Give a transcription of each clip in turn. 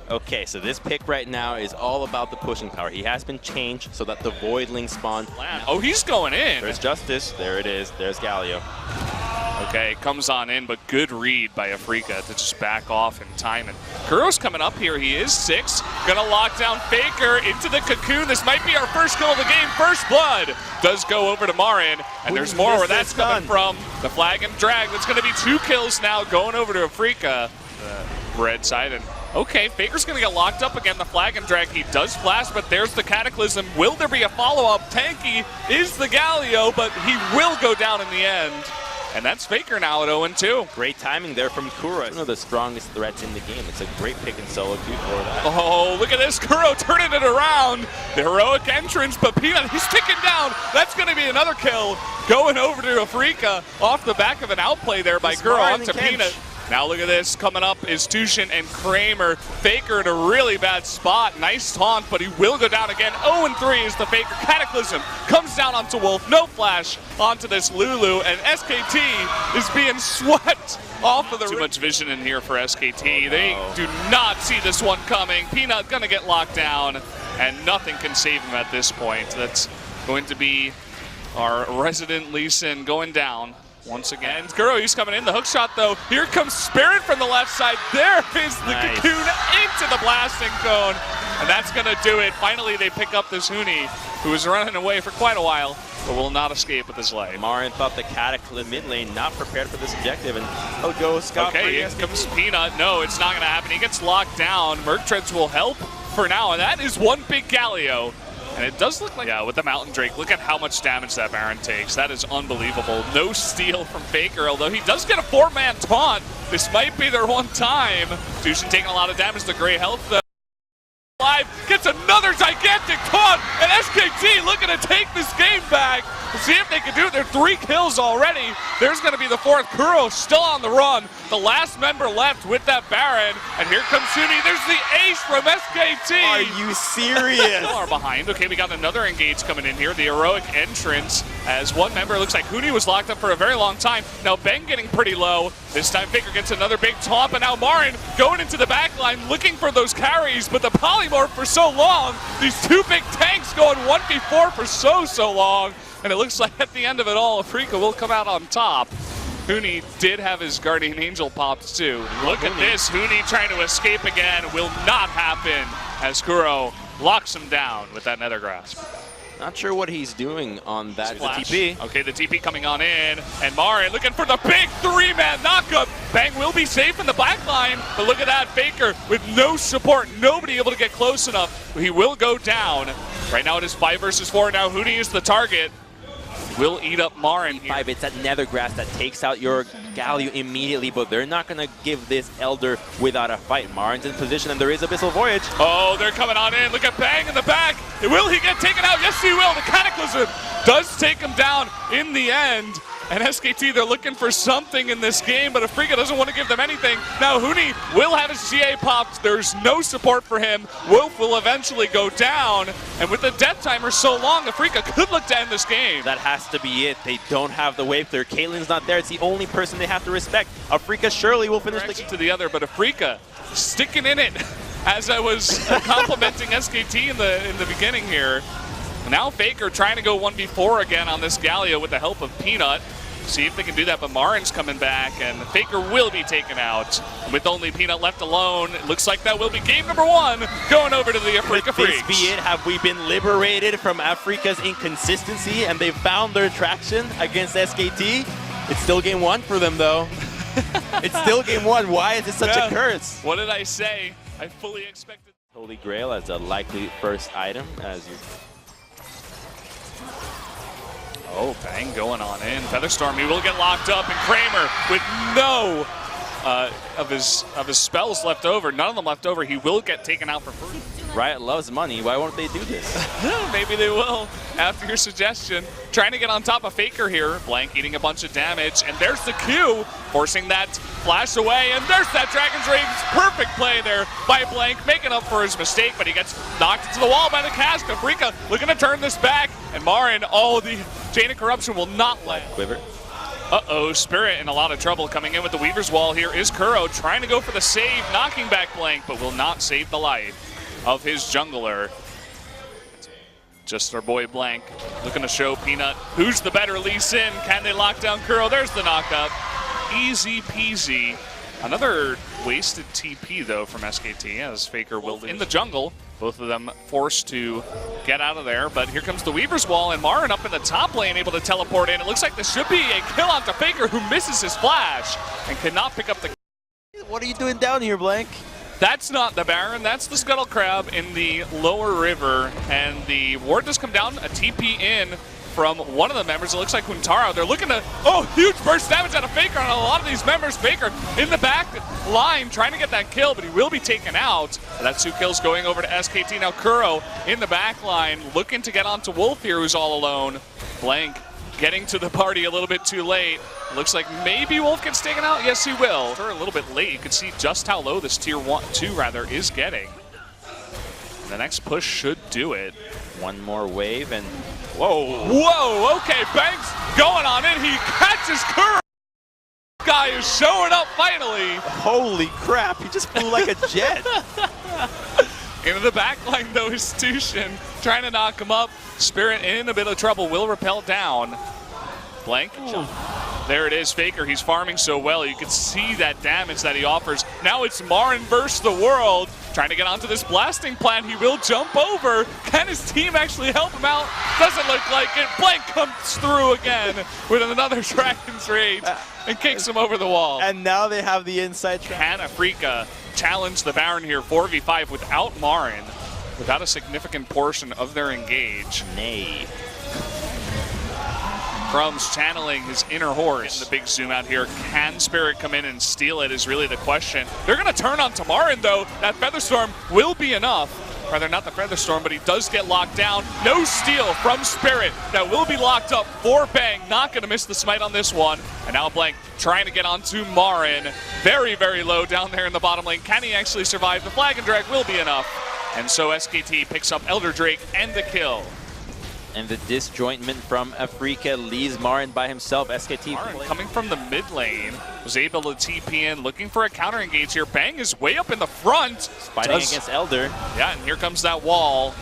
Okay, so this pick right now is all about the pushing power. He has been changed so that the Voidling spawn. Oh, he's going in. There's Justice. There it is. There's Galio. Okay, comes on in, but good read by Afreeca to just back off in time. And Kuro's coming up here. He is 6. Gonna lock down Faker into the cocoon. This might be our first kill of the game. First blood does go over to Marin. And there's more where that's coming from. The flag and drag. That's gonna be 2 kills now going over to Afreeca. Red side. And okay, Faker's gonna get locked up again. The flag and drag. He does flash, but there's the Cataclysm. Will there be a follow-up? Tanky is the Galio, but he will go down in the end. And that's Faker now at 0-2. Great timing there from Kuro. One of the strongest threats in the game. It's a great pick and solo too for that. Oh, look at this. Kuro turning it around. The heroic entrance, but Peanut, he's ticking down. That's going to be another kill going over to Afreeca off the back of an outplay there by Kuro onto Peanut. Now look at this. Coming up is Tushin and Kramer. Faker in a really bad spot. Nice taunt, but he will go down again. 0-3 is the Faker. Cataclysm comes down onto Wolf. No flash onto this Lulu, and SKT is being swept off of the... Too much vision in here for SKT. They do not see this one coming. Peanut gonna get locked down, and nothing can save him at this point. That's going to be our resident Lee Sin going down. Once again, Kuro, he's coming in. The hook shot, though. Here comes Spirit from the left side. There is the cocoon into the blasting cone. And that's going to do it. Finally, they pick up this Huni, who was running away for quite a while, but will not escape with his life. Marin thought the Cataclysm mid lane not prepared for this objective, and go Scott. Okay, here comes Peanut. No, it's not going to happen. He gets locked down. Merc Treads will help for now, and that is one big Galio. And it does look like, yeah, with the Mountain Drake, look at how much damage that Baron takes. That is unbelievable. No steal from Faker, although he does get a 4-man taunt. This might be their one time. Tushin taking a lot of damage to Gray Health, though. Live gets another gigantic taunt, and SKT looking to take this game back. Let's see if they can do it. They're 3 kills already. There's going to be the 4th. Kuro still on the run. The last member left with that Baron, and here comes Huni. There's the ace from SKT. Are you serious? Still are behind. Okay, we got another engage coming in here. The heroic entrance as one member. Looks like Huni was locked up for a very long time. Now Ben getting pretty low. This time Faker gets another big taunt, but now Marin going into the back line looking for those carries, but the polymorph for so long. These 2 big tanks going 1v4 for so long. And it looks like at the end of it all, Afreeca will come out on top. Huni did have his Guardian Angel popped too. Look at this, Huni trying to escape again. Will not happen as Kuro locks him down with that Nether Grasp. Not sure what he's doing on that TP. Okay, the TP coming on in, and Marin looking for the big 3-man knockup. Bang will be safe in the back line, but look at that, Faker with no support, nobody able to get close enough. He will go down. Right now it is 5 versus 4. Now Huni is the target. Will eat up Marin here. It's that Nether Grass that takes out your Galio immediately, but they're not going to give this Elder without a fight. Marin's in position, and there is Abyssal Voyage. Oh, they're coming on in. Look at Bang in the back. Will he get taken out? Yes, he will. The Cataclysm does take him down in the end. And SKT, they're looking for something in this game, but Afreeca doesn't want to give them anything. Now Huni will have his GA popped. There's no support for him. Wolf will eventually go down. And with the death timer so long, Afreeca could look to end this game. That has to be it. They don't have the wave clear. Caitlyn's not there. It's the only person they have to respect. Afreeca surely will finish the game. To the other, but Afreeca sticking in it as I was complimenting SKT in the beginning here. Now Faker trying to go 1v4 again on this Galio with the help of Peanut. See if they can do that, but Marin's coming back, and Faker will be taken out. With only Peanut left alone, it looks like that will be game number 1, going over to the Afreeca Freecs. This be it? Have we been liberated from Afreeca's inconsistency, and they've found their traction against SKT? It's still game 1 for them, though. It's still game 1. Why is it such a curse? What did I say? I fully expected. Holy Grail as a likely first item, as you... Oh, Bang going on in. Featherstorm, he will get locked up, and Kramer with no of his spells left over, none of them left over. He will get taken out for free. Riot loves money. Why won't they do this? Maybe they will after your suggestion. Trying to get on top of Faker here. Blank eating a bunch of damage, and there's the Q, forcing that flash away, and there's that Dragon's Rage. Perfect play there by Blank, making up for his mistake, but he gets knocked into the wall by the cast. Afreeca looking to turn this back, and Marin, the Chain of Corruption will not let. Quiver. Uh-oh, Spirit in a lot of trouble coming in with the Weaver's Wall. Here is Kuro trying to go for the save, knocking back Blank, but will not save the life of his jungler. Just our boy Blank looking to show Peanut who's the better Lee Sin. Can they lock down Kuro? There's the knockup. Easy peasy. Another wasted TP though from SKT as Faker will in the jungle. Both of them forced to get out of there, but here comes the Weaver's Wall and Marin up in the top lane able to teleport in. It looks like this should be a kill onto Faker who misses his flash and cannot pick up the... What are you doing down here, Blank? That's not the Baron, that's the Scuttle Crab in the lower river, and the ward does come down, a TP in from one of the members. It looks like Huntara. They're looking to, huge burst damage out of Faker on a lot of these members. Faker in the back line trying to get that kill, but he will be taken out. That's 2 kills going over to SKT. Now Kuro in the back line looking to get onto Wolf here, who's all alone. Blank getting to the party a little bit too late. Looks like maybe Wolf gets taken out. Yes, he will. A little bit late. You can see just how low this tier 2 is getting. And the next push should do it. One more wave and whoa, okay, Banks going on it. He catches Kuro. Guy is showing up finally. Holy crap, he just flew like a jet. Into the back line though is Tushin trying to knock him up. Spirit in a bit of trouble, will repel down. Blank. There it is, Faker. He's farming so well. You can see that damage that he offers. Now it's Marin versus the world. Trying to get onto this blasting plant. He will jump over. Can his team actually help him out? Doesn't look like it. Blank comes through again with another Dragon's Rage and kicks him over the wall. And now they have the inside track. Can Afreeca challenge the Baron here 4v5 without Marin, without a significant portion of their engage? Nay. Crumbs channeling his inner horse. The big zoom out here. Can Spirit come in and steal it is really the question. They're going to turn on Marin though. That Featherstorm will be enough. Rather not the Featherstorm, but he does get locked down. No steal from Spirit. That will be locked up for Bang. Not going to miss the smite on this one. And now Blank trying to get onto Marin. Very, very low down there in the bottom lane. Can he actually survive? The Flag and Drag will be enough. And so SKT picks up Elder Drake and the kill. And the disjointment from Afreeca leaves Marin by himself. SKT Marin coming from the mid lane was able to TP in, looking for a counter engage here. Bang is way up in the front. Fighting against Elder. Yeah, and here comes that wall.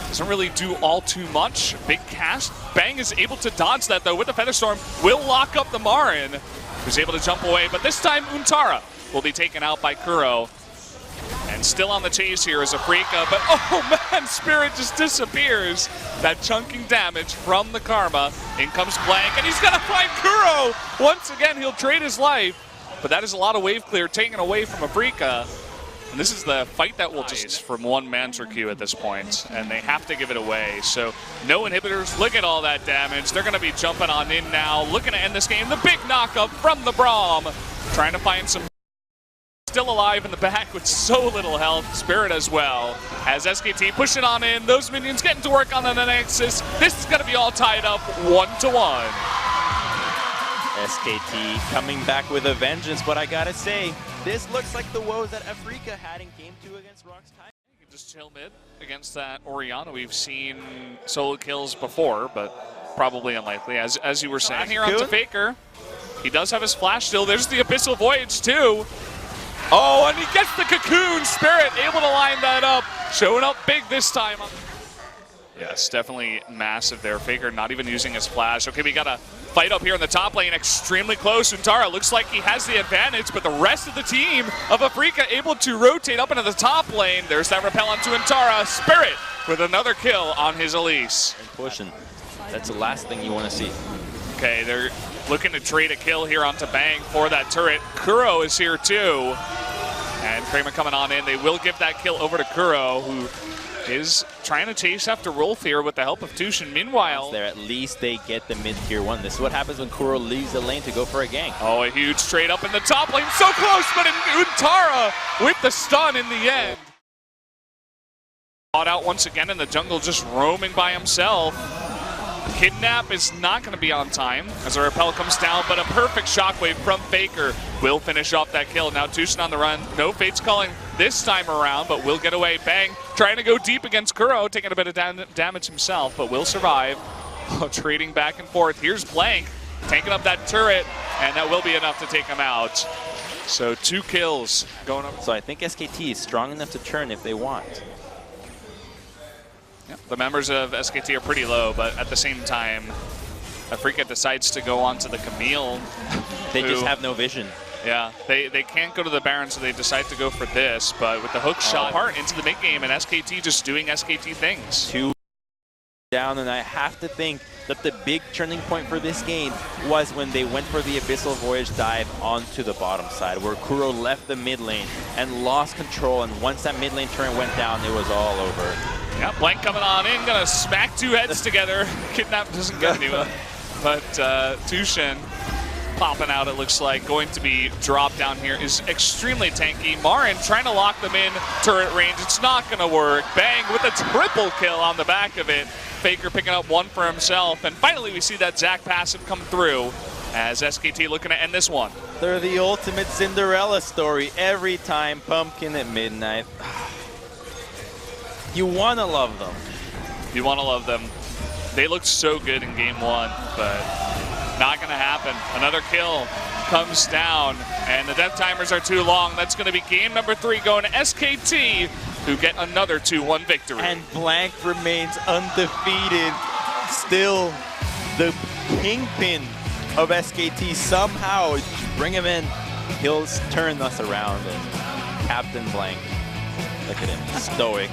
Doesn't really do all too much. Big cast. Bang is able to dodge that though with the Featherstorm. Will lock up the Marin, who's able to jump away. But this time Huntara will be taken out by Kuro. And still on the chase here is Afreeca, but oh man, Spirit just disappears. That chunking damage from the Karma. In comes Blank, and he's gonna find Kuro! Once again, he'll trade his life. But that is a lot of wave clear taken away from Afreeca. And this is the fight that will just from one Mantra Q at this point, and they have to give it away. So no inhibitors, look at all that damage. They're gonna be jumping on in now, looking to end this game. The big knockup from the Braum, trying to find some still alive in the back with so little health. Spirit as well. As SKT pushing on in, those minions getting to work on the Nexus. This is going to be all tied up 1-1. SKT coming back with a vengeance, but I gotta say, this looks like the woes that Afreeca had in Game 2 against Rock's Time. You can just chill mid against that Orianna. We've seen solo kills before, but probably unlikely. As you were saying, here onto Faker. He does have his flash still. There's the Abyssal Voyage too. Oh, and he gets the Cocoon. Spirit able to line that up. Showing up big this time. Yes, definitely massive there. Faker not even using his flash. Okay, we got a fight up here in the top lane. Extremely close. Huntara looks like he has the advantage, but the rest of the team of Afreeca able to rotate up into the top lane. There's that repel onto Huntara. Spirit with another kill on his Elise. And pushing. That's the last thing you want to see. Okay, they're looking to trade a kill here onto Bang for that turret. Kuro is here too. And Kramer coming on in. They will give that kill over to Kuro, who is trying to chase after Rolf here with the help of Tushin. Meanwhile, there, at least they get the mid-tier 1. This is what happens when Kuro leaves the lane to go for a gank. Oh, a huge trade up in the top lane. So close, but Huntara with the stun in the end. Caught out once again in the jungle, just roaming by himself. Kidnap is not going to be on time as a repel comes down, but a perfect shockwave from Faker will finish off that kill. Now Tushin on the run. No Fate's calling this time around, but will get away. Bang trying to go deep against Kuro, taking a bit of damage himself, but will survive. Trading back and forth. Here's Blank taking up that turret, and that will be enough to take him out. So 2 kills going up. So I think SKT is strong enough to turn if they want. Yeah, the members of SKT are pretty low, but at the same time, Afreeca decides to go on to the Camille. They just have no vision. Yeah, they can't go to the Baron, so they decide to go for this, but with the hook shot part into the mid-game, and SKT just doing SKT things. 2 down, and I have to think that the big turning point for this game was when they went for the Abyssal Voyage dive onto the bottom side, where Kuro left the mid lane and lost control, and once that mid lane turret went down, it was all over. Yeah, Blank coming on in, gonna smack 2 heads together. Kidnap doesn't get anyone, but Tushin popping out, it looks like, going to be dropped down here, is extremely tanky. Marin trying to lock them in turret range. It's not going to work. Bang with a triple kill on the back of it. Faker picking up 1 for himself. And finally, we see that Zac passive come through as SKT looking to end this one. They're the ultimate Cinderella story every time. Pumpkin at midnight. You want to love them. You want to love them. They looked so good in game 1, but not going to happen. Another kill comes down, and the death timers are too long. That's going to be game number 3 going to SKT, who get another 2-1 victory. And Blank remains undefeated. Still the kingpin of SKT. Somehow, bring him in. He'll turn us around. And Captain Blank, look at him, stoic.